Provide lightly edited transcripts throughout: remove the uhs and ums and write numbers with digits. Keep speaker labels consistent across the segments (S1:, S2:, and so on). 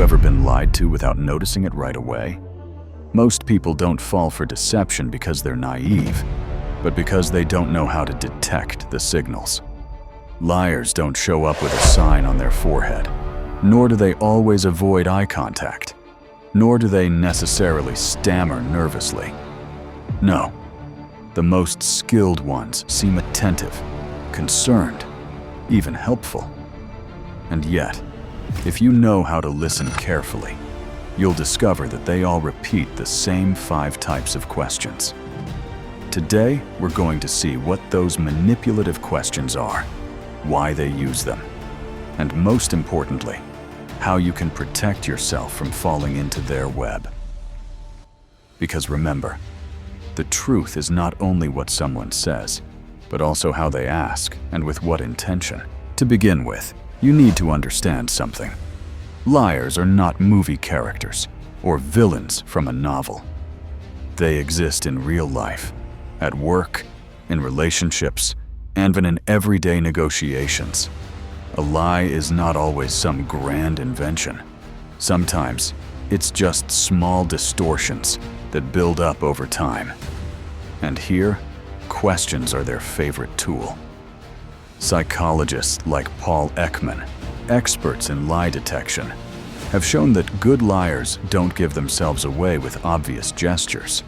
S1: ever been lied to without noticing it right away? Most people don't fall for deception because they're naive, but because they don't know how to detect the signals. Liars don't show up with a sign on their forehead, nor do they always avoid eye contact, nor do they necessarily stammer nervously. No, the most skilled ones seem attentive, concerned, even helpful. And yet, if you know how to listen carefully, you'll discover that they all repeat the same 5 types of questions. Today, we're going to see what those manipulative questions are, why they use them, and most importantly, how you can protect yourself from falling into their web. Because remember, the truth is not only what someone says, but also how they ask and with what intention. To begin with, you need to understand something. Liars are not movie characters or villains from a novel. They exist in real life, at work, in relationships, and in everyday negotiations. A lie is not always some grand invention. Sometimes, it's just small distortions that build up over time. And here, questions are their favorite tool. Psychologists like Paul Ekman, experts in lie detection, have shown that good liars don't give themselves away with obvious gestures,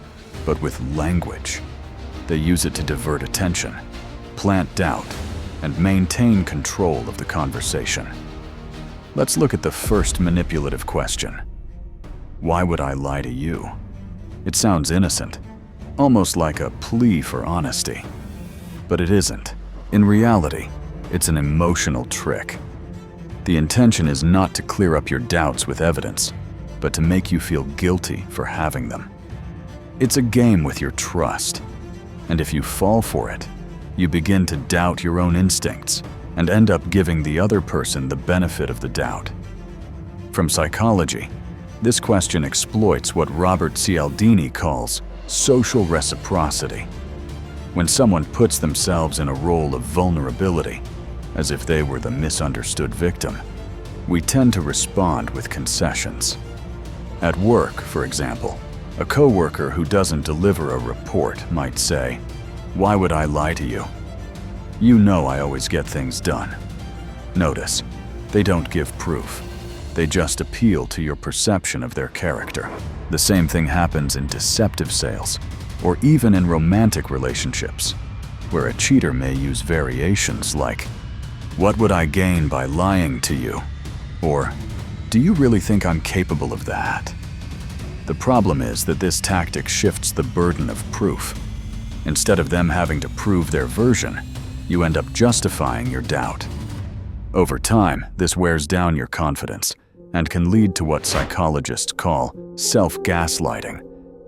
S1: but with language. They use it to divert attention, plant doubt, and maintain control of the conversation. Let's look at the first manipulative question. Why would I lie to you? It sounds innocent, almost like a plea for honesty. But it isn't. In reality, it's an emotional trick. The intention is not to clear up your doubts with evidence, but to make you feel guilty for having them. It's a game with your trust, and if you fall for it, you begin to doubt your own instincts and end up giving the other person the benefit of the doubt. From psychology, this question exploits what Robert Cialdini calls social reciprocity. When someone puts themselves in a role of vulnerability, as if they were the misunderstood victim, we tend to respond with concessions. At work, for example, a coworker who doesn't deliver a report might say, "Why would I lie to you? You know I always get things done." Notice, they don't give proof. They just appeal to your perception of their character. The same thing happens in deceptive sales, or even in romantic relationships, where a cheater may use variations like, "What would I gain by lying to you?" Or, "Do you really think I'm capable of that?" The problem is that this tactic shifts the burden of proof. Instead of them having to prove their version, you end up justifying your doubt. Over time, this wears down your confidence and can lead to what psychologists call self-gaslighting,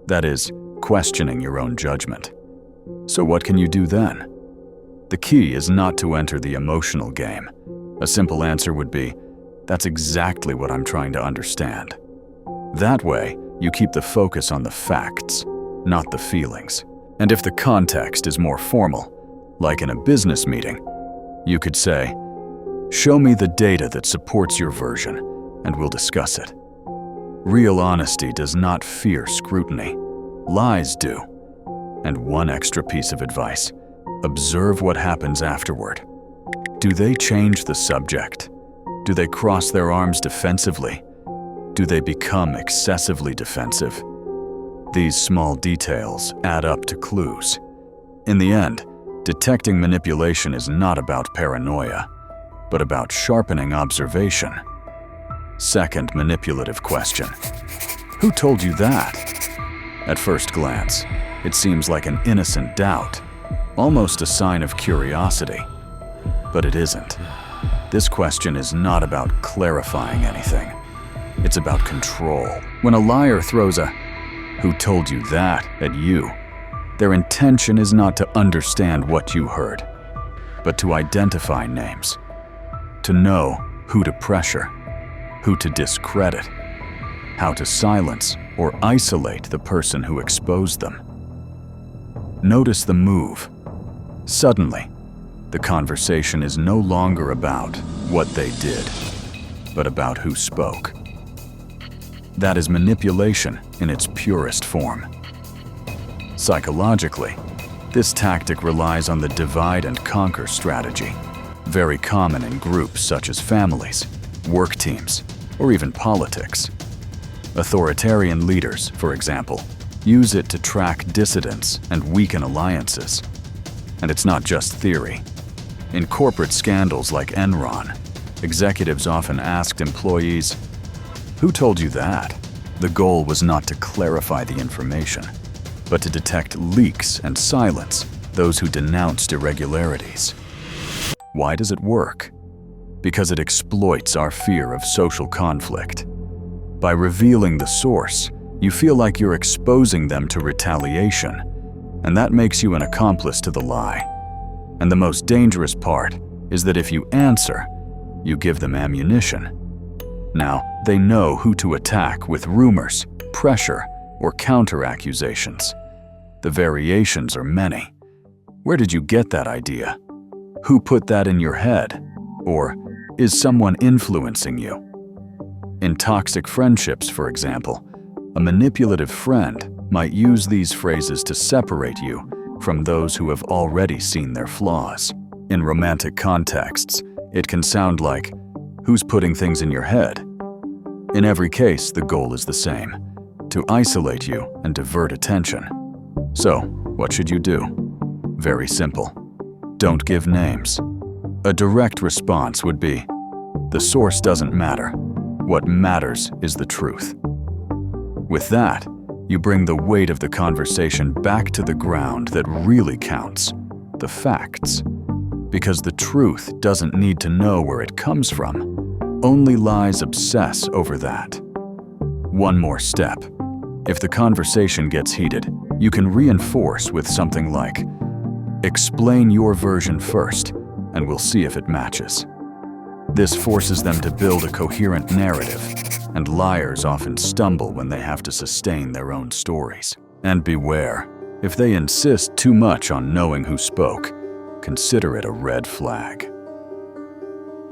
S1: that is, questioning your own judgment. So what can you do then? The key is not to enter the emotional game. A simple answer would be, "That's exactly what I'm trying to understand." That way, you keep the focus on the facts, not the feelings. And if the context is more formal, like in a business meeting, you could say, "Show me the data that supports your version, and we'll discuss it." Real honesty does not fear scrutiny. Lies do. And one extra piece of advice: observe what happens afterward. Do they change the subject? Do they cross their arms defensively? Do they become excessively defensive? These small details add up to clues. In the end, detecting manipulation is not about paranoia, but about sharpening observation. Second manipulative question: who told you that? At first glance, it seems like an innocent doubt, almost a sign of curiosity. But it isn't. This question is not about clarifying anything. It's about control. When a liar throws a "who told you that" at you, their intention is not to understand what you heard, but to identify names, to know who to pressure, who to discredit, how to silence or isolate the person who exposed them. Notice the move. Suddenly, the conversation is no longer about what they did, but about who spoke. That is manipulation in its purest form. Psychologically, this tactic relies on the divide and conquer strategy, very common in groups such as families, work teams, or even politics. Authoritarian leaders, for example, use it to track dissidents and weaken alliances. And it's not just theory. In corporate scandals like Enron, executives often asked employees, "Who told you that?" The goal was not to clarify the information, but to detect leaks and silence those who denounced irregularities. Why does it work? Because it exploits our fear of social conflict. By revealing the source, you feel like you're exposing them to retaliation, and that makes you an accomplice to the lie. And the most dangerous part is that if you answer, you give them ammunition. Now, they know who to attack with rumors, pressure, or counter-accusations. The variations are many. Where did you get that idea? Who put that in your head? Or is someone influencing you? In toxic friendships, for example, a manipulative friend might use these phrases to separate you from those who have already seen their flaws. In romantic contexts, it can sound like, "Who's putting things in your head?" In every case, the goal is the same: to isolate you and divert attention. So, what should you do? Very simple. Don't give names. A direct response would be, "The source doesn't matter. What matters is the truth." With that, you bring the weight of the conversation back to the ground that really counts, the facts. Because the truth doesn't need to know where it comes from. Only lies obsess over that. One more step. If the conversation gets heated, you can reinforce with something like, "Explain your version first, and we'll see if it matches." This forces them to build a coherent narrative, and liars often stumble when they have to sustain their own stories. And beware, if they insist too much on knowing who spoke, consider it a red flag.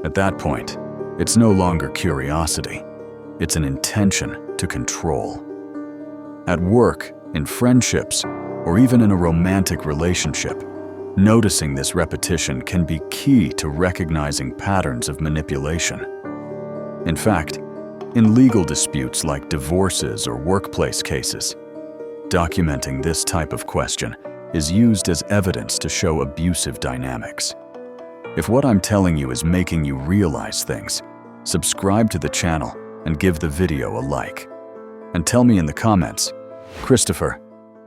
S1: At that point, it's no longer curiosity, it's an intention to control. At work, in friendships, or even in a romantic relationship, noticing this repetition can be key to recognizing patterns of manipulation. In fact, in legal disputes like divorces or workplace cases, documenting this type of question is used as evidence to show abusive dynamics. If what I'm telling you is making you realize things, subscribe to the channel and give the video a like. And tell me in the comments, "Christopher,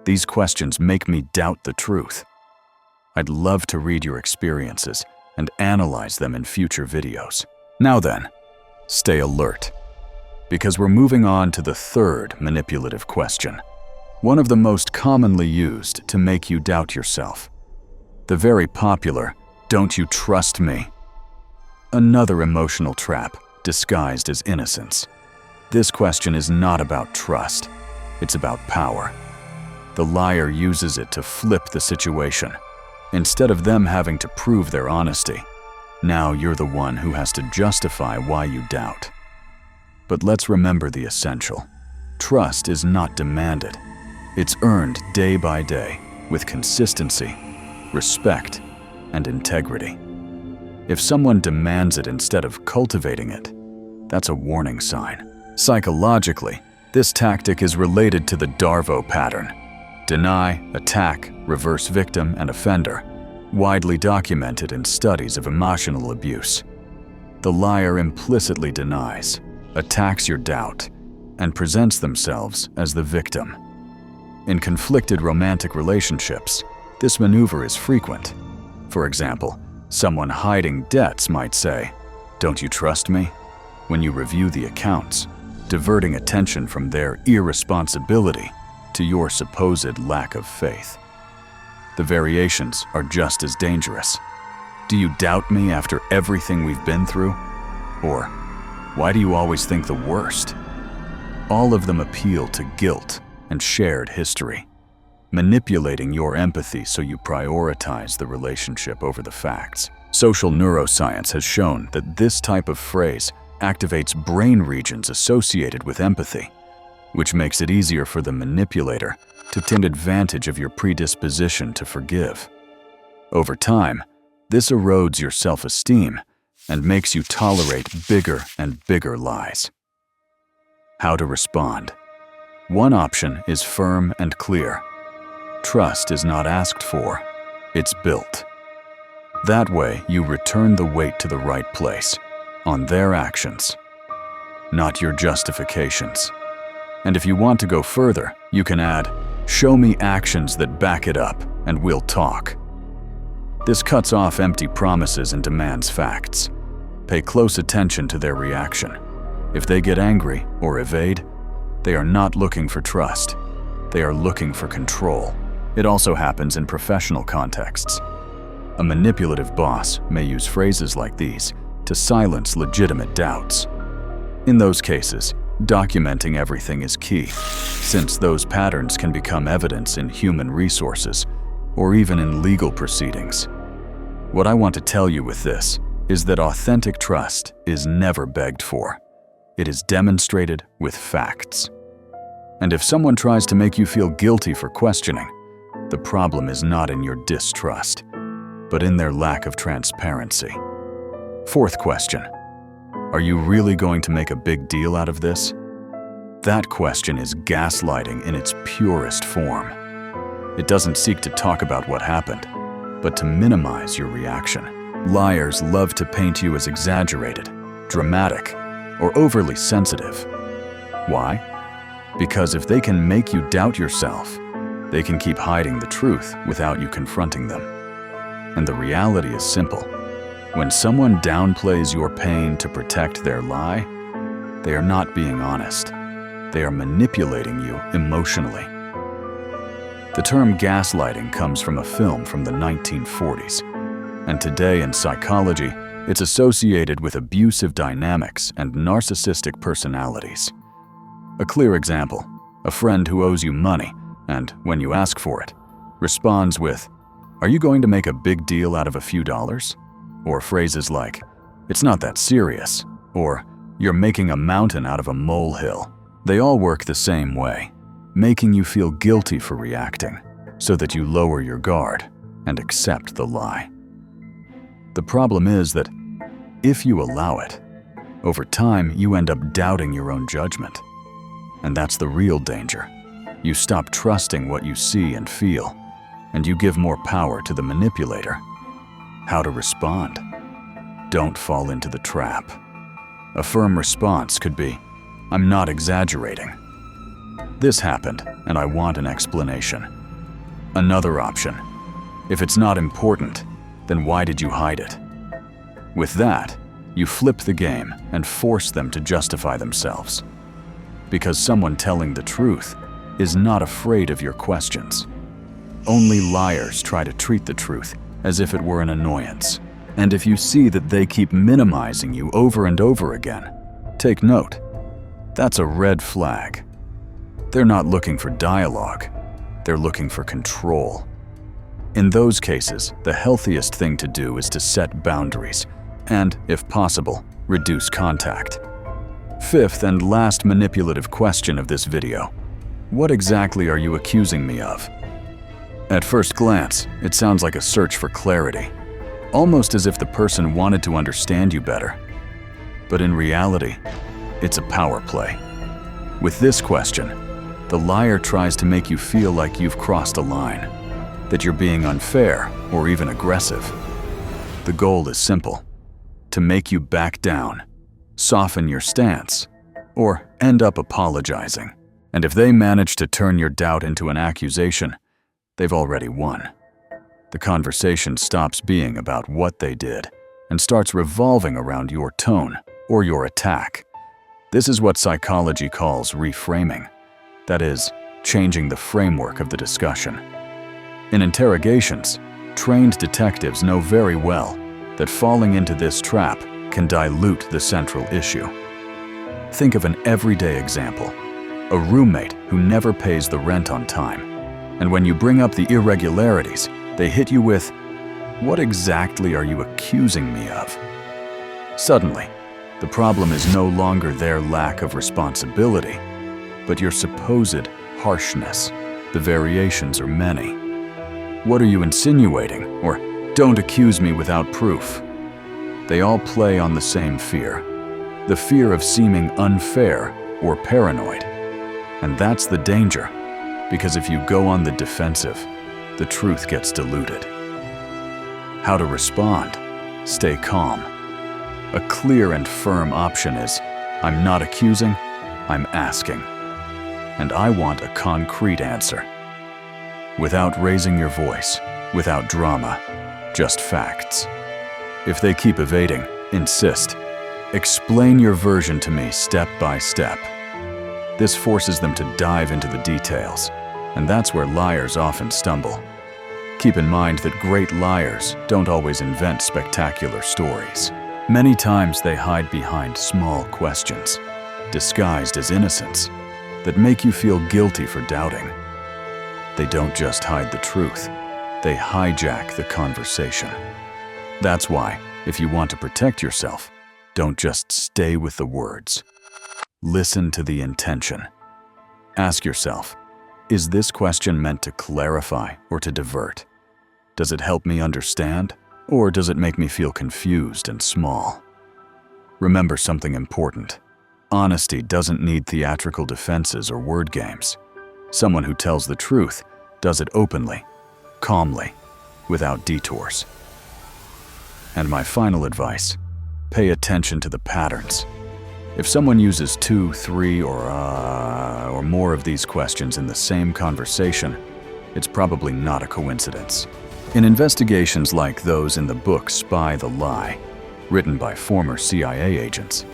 S1: these questions make me doubt the truth." I'd love to read your experiences and analyze them in future videos. Now then, stay alert, because we're moving on to the third manipulative question, one of the most commonly used to make you doubt yourself. The very popular, "Don't you trust me?" Another emotional trap disguised as innocence. This question is not about trust, it's about power. The liar uses it to flip the situation. Instead of them having to prove their honesty, now you're the one who has to justify why you doubt. But let's remember the essential. Trust is not demanded. It's earned day by day with consistency, respect, and integrity. If someone demands it instead of cultivating it, that's a warning sign. Psychologically, this tactic is related to the DARVO pattern: deny, attack, reverse victim, and offender, widely documented in studies of emotional abuse. The liar implicitly denies, attacks your doubt, and presents themselves as the victim. In conflicted romantic relationships, this maneuver is frequent. For example, someone hiding debts might say, "Don't you trust me?" when you review the accounts, diverting attention from their irresponsibility to your supposed lack of faith. The variations are just as dangerous. "Do you doubt me after everything we've been through?" Or, "Why do you always think the worst?" All of them appeal to guilt and shared history, manipulating your empathy so you prioritize the relationship over the facts. Social neuroscience has shown that this type of phrase activates brain regions associated with empathy, which makes it easier for the manipulator to take advantage of your predisposition to forgive. Over time, this erodes your self-esteem and makes you tolerate bigger and bigger lies. How to respond? One option is firm and clear. Trust is not asked for, it's built. That way, you return the weight to the right place, on their actions, not your justifications. And if you want to go further, you can add, "Show me actions that back it up, and we'll talk." This cuts off empty promises and demands facts. Pay close attention to their reaction. If they get angry or evade, they are not looking for trust. They are looking for control. It also happens in professional contexts. A manipulative boss may use phrases like these to silence legitimate doubts. In those cases, documenting everything is key, since those patterns can become evidence in human resources or even in legal proceedings. What I want to tell you with this is that authentic trust is never begged for. It is demonstrated with facts. And if someone tries to make you feel guilty for questioning, the problem is not in your distrust, but in their lack of transparency. Fourth question: are you really going to make a big deal out of this? That question is gaslighting in its purest form. It doesn't seek to talk about what happened, but to minimize your reaction. Liars love to paint you as exaggerated, dramatic, or overly sensitive. Why? Because if they can make you doubt yourself, they can keep hiding the truth without you confronting them. And the reality is simple. When someone downplays your pain to protect their lie, they are not being honest. They are manipulating you emotionally. The term gaslighting comes from a film from the 1940s, and today in psychology, it's associated with abusive dynamics and narcissistic personalities. A clear example: a friend who owes you money and, when you ask for it, responds with, "Are you going to make a big deal out of a few dollars?" Or phrases like, "It's not that serious," or "You're making a mountain out of a molehill." They all work the same way, making you feel guilty for reacting, so that you lower your guard and accept the lie. The problem is that if you allow it, over time you end up doubting your own judgment. And that's the real danger. You stop trusting what you see and feel, and you give more power to the manipulator. How to respond? Don't fall into the trap. A firm response could be, "I'm not exaggerating. This happened, and I want an explanation." Another option: "If it's not important, then why did you hide it?" With that, you flip the game and force them to justify themselves. Because someone telling the truth is not afraid of your questions. Only liars try to treat the truth as if it were an annoyance. And if you see that they keep minimizing you over and over again, take note. That's a red flag. They're not looking for dialogue. They're looking for control. In those cases, the healthiest thing to do is to set boundaries and, if possible, reduce contact. Fifth and last manipulative question of this video: what exactly are you accusing me of? At first glance, it sounds like a search for clarity, almost as if the person wanted to understand you better. But in reality, it's a power play. With this question, the liar tries to make you feel like you've crossed a line, that you're being unfair or even aggressive. The goal is simple: to make you back down, soften your stance, or end up apologizing. And if they manage to turn your doubt into an accusation, they've already won. The conversation stops being about what they did and starts revolving around your tone or your attack. This is what psychology calls reframing. That is, changing the framework of the discussion. In interrogations, trained detectives know very well that falling into this trap can dilute the central issue. Think of an everyday example: a roommate who never pays the rent on time, and when you bring up the irregularities, they hit you with, "What exactly are you accusing me of?" Suddenly, the problem is no longer their lack of responsibility. but your supposed harshness. The variations are many. What are you insinuating? Or don't accuse me without proof. They all play on the same fear. The fear of seeming unfair or paranoid. And that's the danger, because if you go on the defensive, the truth gets diluted. How to respond? Stay calm. A clear and firm option is, I'm not accusing, I'm asking. And I want a concrete answer. Without raising your voice, without drama, just facts. If they keep evading, insist. Explain your version to me step by step. This forces them to dive into the details, and that's where liars often stumble. Keep in mind that great liars don't always invent spectacular stories. Many times they hide behind small questions, disguised as innocence, that make you feel guilty for doubting. They don't just hide the truth, they hijack the conversation. That's why, if you want to protect yourself, don't just stay with the words. Listen to the intention. Ask yourself, is this question meant to clarify or to divert? Does it help me understand, or does it make me feel confused and small? Remember something important. Honesty doesn't need theatrical defenses or word games. Someone who tells the truth does it openly, calmly, without detours. And my final advice, pay attention to the patterns. If someone uses 2, 3, or more of these questions in the same conversation, it's probably not a coincidence. In investigations like those in the book Spy the Lie, written by former CIA agents,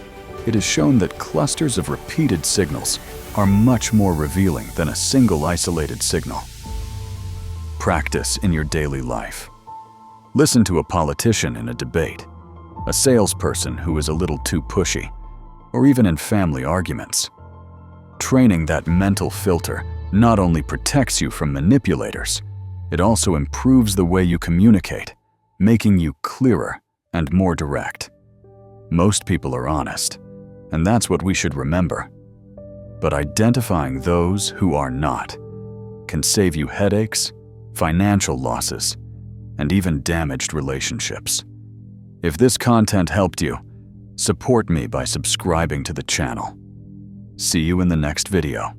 S1: it is shown that clusters of repeated signals are much more revealing than a single isolated signal. Practice in your daily life. Listen to a politician in a debate, a salesperson who is a little too pushy, or even in family arguments. Training that mental filter not only protects you from manipulators, it also improves the way you communicate, making you clearer and more direct. Most people are honest, and that's what we should remember. But identifying those who are not can save you headaches, financial losses, and even damaged relationships. If this content helped you, support me by subscribing to the channel. See you in the next video.